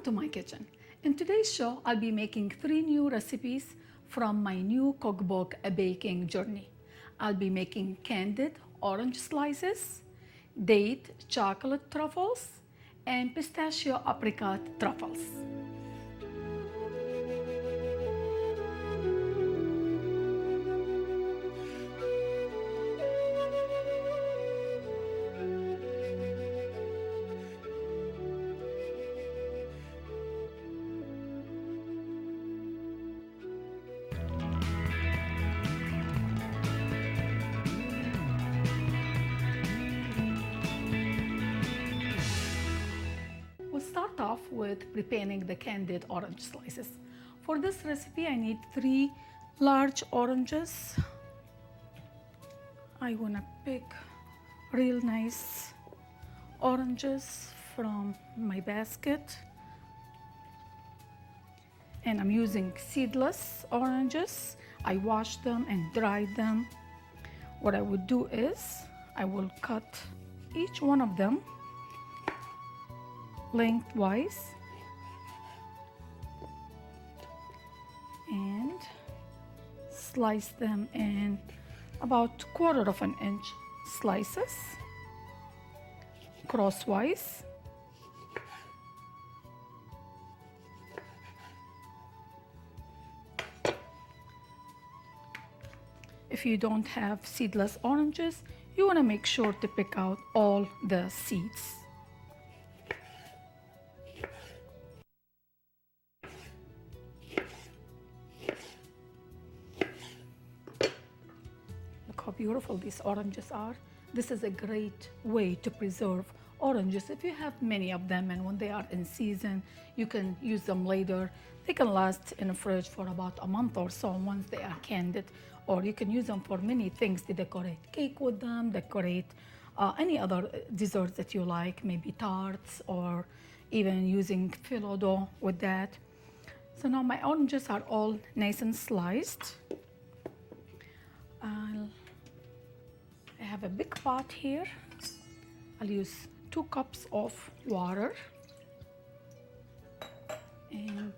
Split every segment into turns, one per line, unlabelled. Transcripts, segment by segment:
to my kitchen. In today's show, I'll be making 3 new recipes from my new cookbook, A Baking Journey. I'll be making candied orange slices, date chocolate truffles, and pistachio apricot truffles. We'll start off with preparing the candied orange slices. For this recipe, I need 3 large oranges. I want to pick real nice oranges from my basket. And I'm using seedless oranges. I washed them and dried them. What I would do is I will cut each one of them lengthwise and slice them in about 1/4 inch slices crosswise. If you don't have seedless oranges, you want to make sure to pick out all the seeds. How beautiful these oranges are. This is a great way to preserve oranges. If you have many of them and when they are in season, you can use them later. They can last in the fridge for about a month or so once they are candied, or you can use them for many things to decorate cake with them, decorate any other desserts that you like, maybe tarts, or even using phyllo dough with that. So now my oranges are all nice and sliced. I have a big pot here. I'll use 2 cups of water and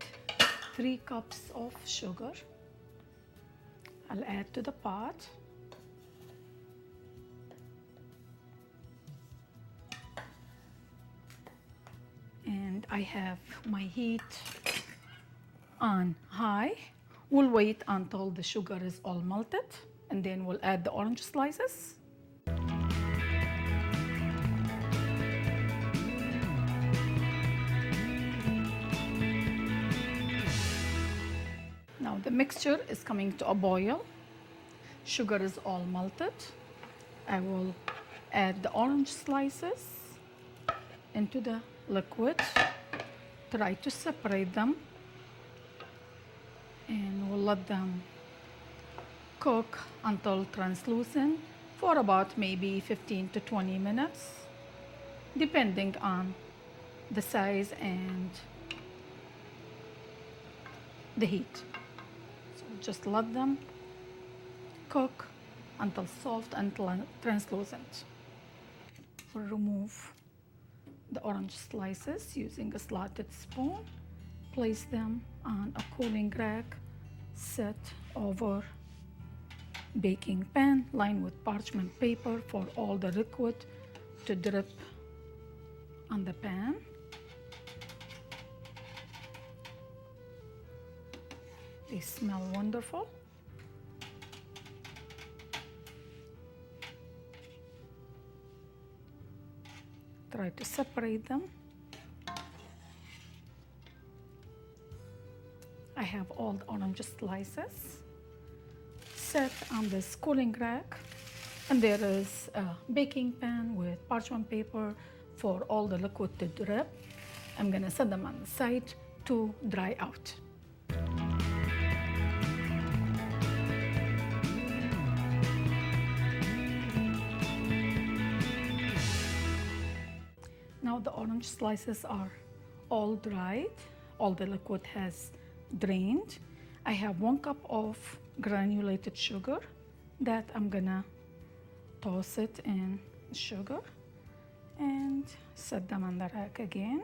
3 cups of sugar. I'll add to the pot. And I have my heat on high. We'll wait until the sugar is all melted, and then we'll add the orange slices. Now the mixture is coming to a boil. Sugar is all melted. I will add the orange slices into the liquid. Try to separate them, and we'll let them cook until translucent for about maybe 15 to 20 minutes, depending on the size and the heat. So just let them cook until soft and translucent. We'll remove the orange slices using a slotted spoon. Place them on a cooling rack set over baking pan lined with parchment paper for all the liquid to drip on the pan. They smell wonderful. Try to separate them. I have all the orange slices set on this cooling rack, and there is a baking pan with parchment paper for all the liquid to drip. I'm gonna set them on the side to dry out. Now the orange slices are all dried. All the liquid has drained. I have 1 cup of granulated sugar that I'm gonna toss it in sugar and set them on the rack again.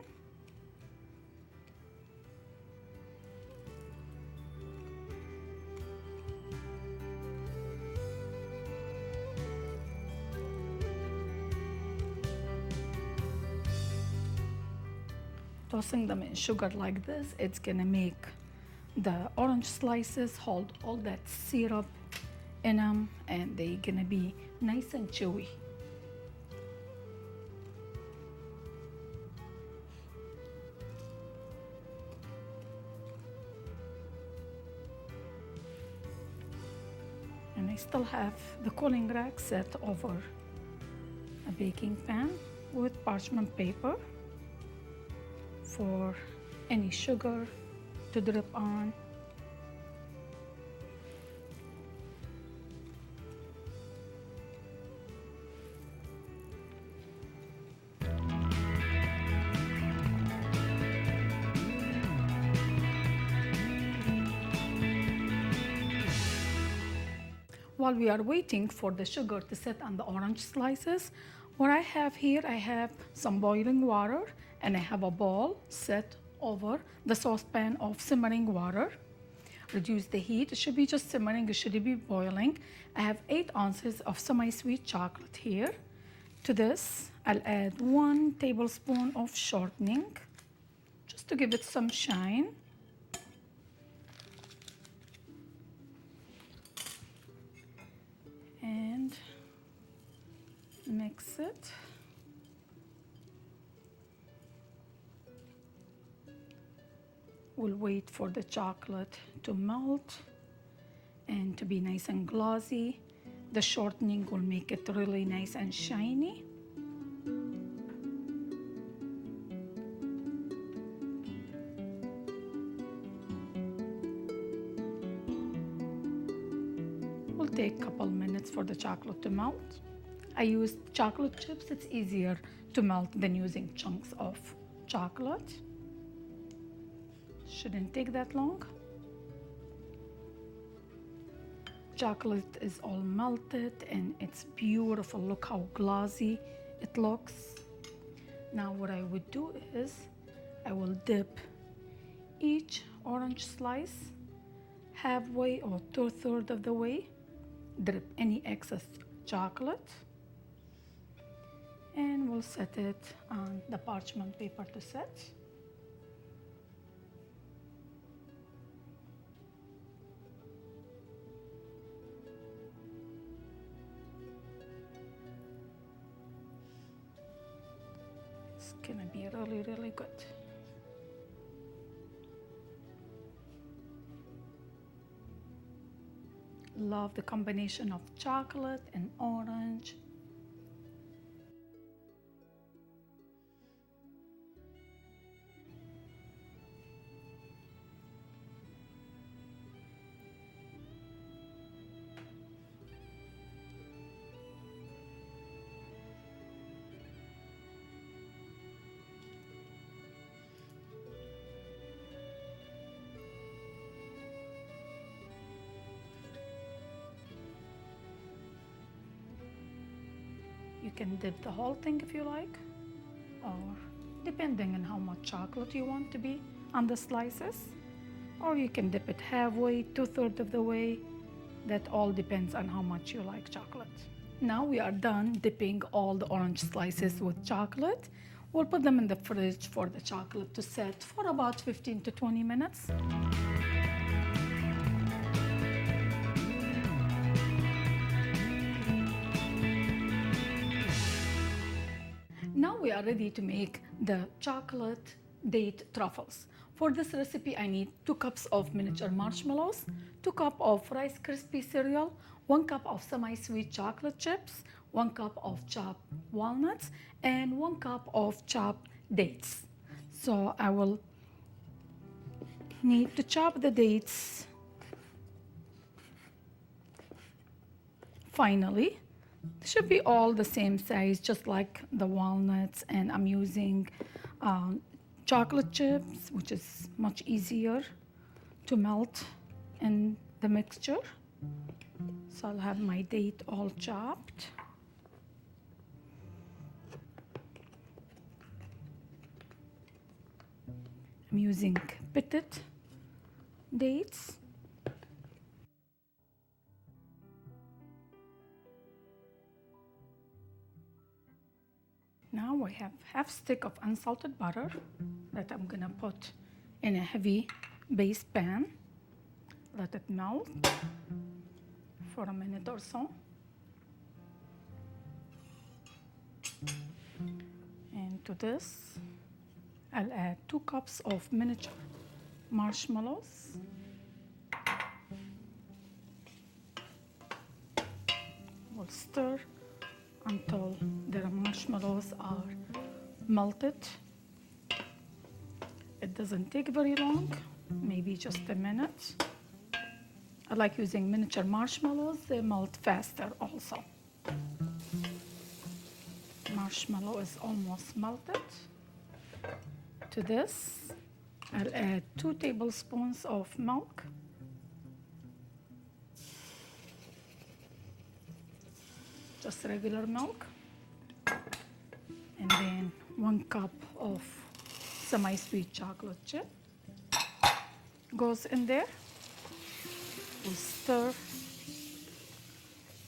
tossing them in sugar like this, it's gonna make the orange slices hold all that syrup in them, and they're gonna be nice and chewy. And I still have the cooling rack set over a baking pan with parchment paper for any sugar to drip on. While we are waiting for the sugar to set on the orange slices, what I have here, I have some boiling water, and I have a bowl set over the saucepan of simmering water. Reduce the heat. It should be just simmering, it shouldn't be boiling. I have 8 ounces of semi-sweet chocolate here. To this, I'll add 1 tablespoon of shortening, just to give it some shine. And mix it. We'll wait for the chocolate to melt and to be nice and glossy. The shortening will make it really nice and shiny. Will take a couple minutes for the chocolate to melt. I used chocolate chips. It's easier to melt than using chunks of chocolate. Shouldn't take that long. Chocolate is all melted and it's beautiful. Look how glossy it looks. Now what I would do is I will dip each orange slice halfway or 2/3 of the way. Drip any excess chocolate and we'll set it on the parchment paper to set. It's gonna be really, really good. Love the combination of chocolate and orange. You can dip the whole thing if you like, or depending on how much chocolate you want to be on the slices, or you can dip it halfway, 2/3 of the way. That all depends on how much you like chocolate. Now we are done dipping all the orange slices with chocolate. We'll put them in the fridge for the chocolate to set for about 15 to 20 minutes. Now we are ready to make the chocolate date truffles. For this recipe, I need 2 cups of miniature marshmallows, 2 cups of Rice Krispie cereal, 1 cup of semi-sweet chocolate chips, 1 cup of chopped walnuts, and 1 cup of chopped dates. So I will need to chop the dates finely. They should be all the same size, just like the walnuts, and I'm using chocolate chips, which is much easier to melt in the mixture. So I'll have my date all chopped. I'm using pitted dates. Now I have half stick of unsalted butter that I'm gonna put in a heavy base pan. Let it melt for a minute or so. And to this, I'll add 2 cups of miniature marshmallows. We'll stir until the marshmallows are melted. It doesn't take very long, maybe just a minute. I like using miniature marshmallows, they melt faster also. Marshmallow is almost melted. To this, I'll add 2 tablespoons of milk. Just regular milk. And then 1 cup of semi-sweet chocolate chip goes in there. We'll stir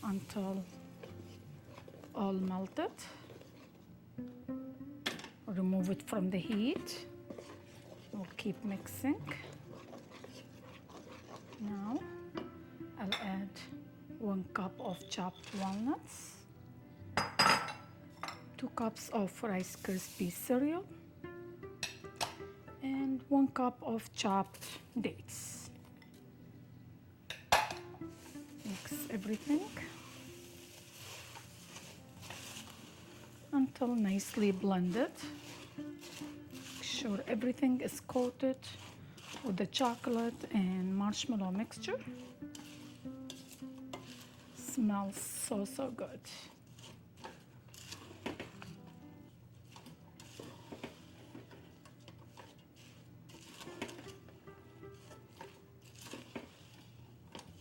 until all melted. Remove it from the heat. We'll keep mixing. Now I'll add 1 cup of chopped walnuts, 2 cups of Rice Krispie cereal, and 1 cup of chopped dates. Mix everything until nicely blended. Make sure everything is coated with the chocolate and marshmallow mixture. Smells so good.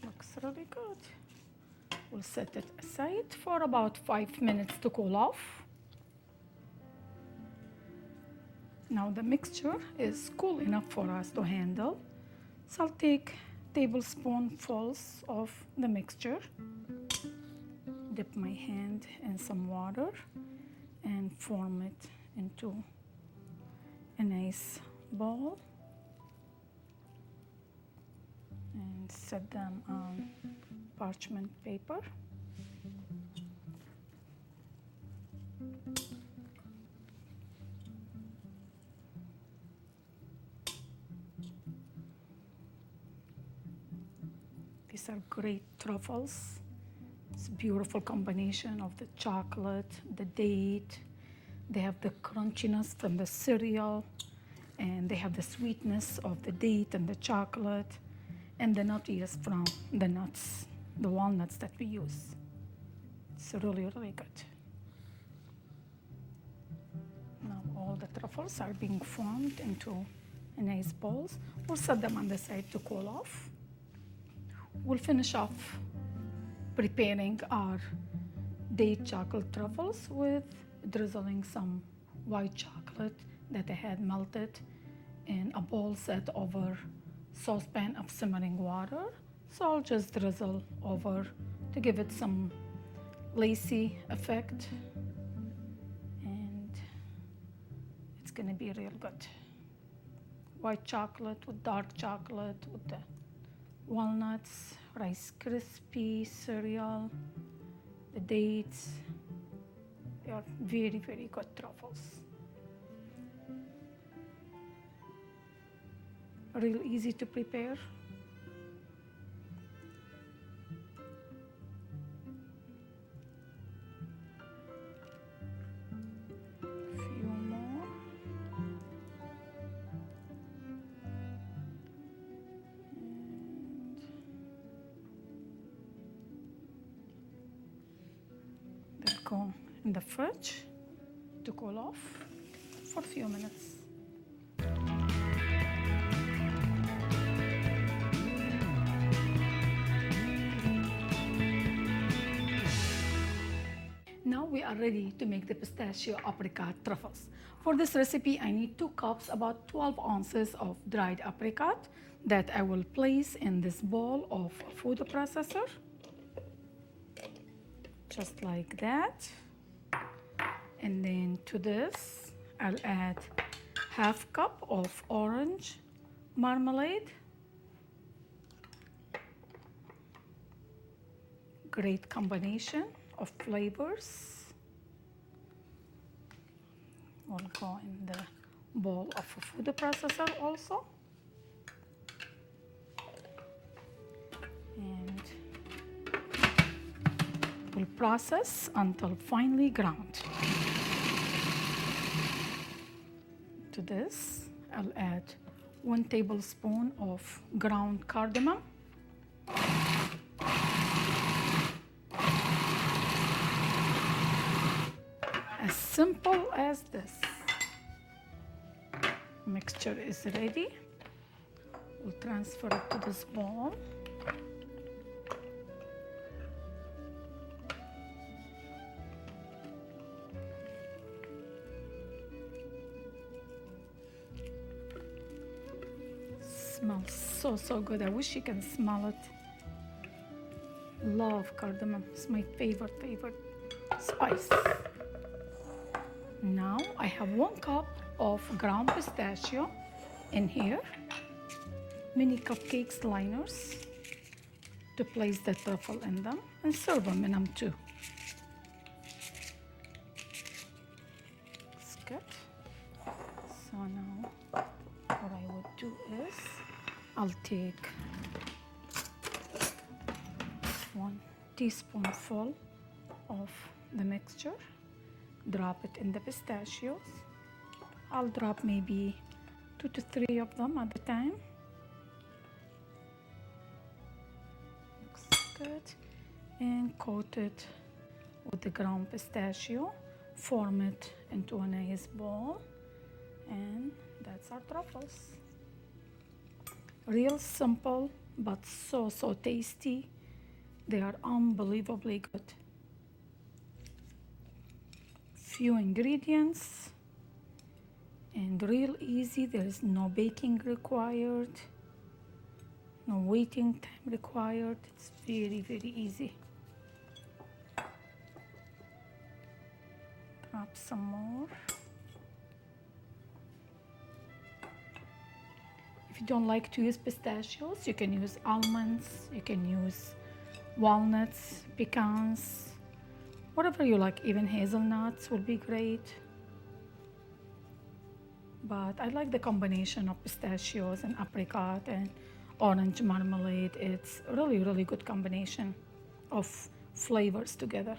Looks really good. We'll set it aside for about 5 minutes to cool off. Now the mixture is cool enough for us to handle. So I'll take tablespoonfuls of the mixture, dip my hand in some water and form it into a nice ball and set them on parchment paper. These are great truffles. It's a beautiful combination of the chocolate, the date. They have the crunchiness from the cereal, and they have the sweetness of the date and the chocolate, and the nuttiness from the nuts, the walnuts that we use. It's really good. Now all the truffles are being formed into nice balls. We'll set them on the side to cool off. We'll finish off preparing our date chocolate truffles with drizzling some white chocolate that I had melted in a bowl set over saucepan of simmering water. So I'll just drizzle over to give it some lacy effect, and it's gonna be real good. White chocolate with dark chocolate with the walnuts, Rice Krispie cereal, the dates. They are very good truffles. Real easy to prepare. Few more. They'll go in the fridge to cool off for a few minutes. Now we are ready to make the pistachio apricot truffles. For this recipe, I need 2 cups, about 12 ounces of dried apricot that I will place in this bowl of food processor. Just like that. And then to this, I'll add half cup of orange marmalade. Great combination of flavors. Will go in the bowl of a food processor also. And we'll process until finely ground. To this, I'll add 1 tablespoon of ground cardamom. As simple as this. Mixture is ready. We'll transfer it to this bowl. Smells so good. I wish you can smell it. Love cardamom. It's my favorite spice. Now I have 1 cup of ground pistachio in here. Mini cupcakes liners to place the truffle in them and serve them in them too. It's good. So now what I would do is I'll take 1 teaspoonful of the mixture, drop it in the pistachios. I'll drop maybe 2 to 3 of them at a time. Looks good. And coat it with the ground pistachio. Form it into a nice ball. And that's our truffles. Real simple, but so tasty. They are unbelievably good. Few ingredients and real easy. There is no baking required, no waiting time required. It's very easy. Drop some more. If you don't like to use pistachios, you can use almonds, you can use walnuts, pecans, whatever you like. Even hazelnuts will be great. But I like the combination of pistachios and apricot and orange marmalade. It's really good combination of flavors together.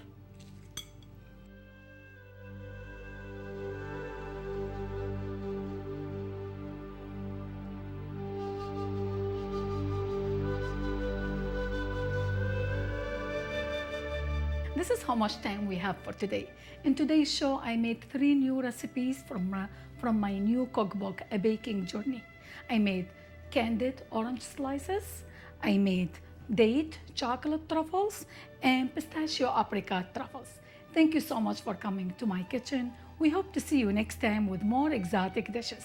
This is how much time we have for today. In today's show, I made 3 new recipes from my new cookbook, A Baking Journey. I made candied orange slices, I made date chocolate truffles, and pistachio apricot truffles. Thank you so much for coming to my kitchen. We hope to see you next time with more exotic dishes.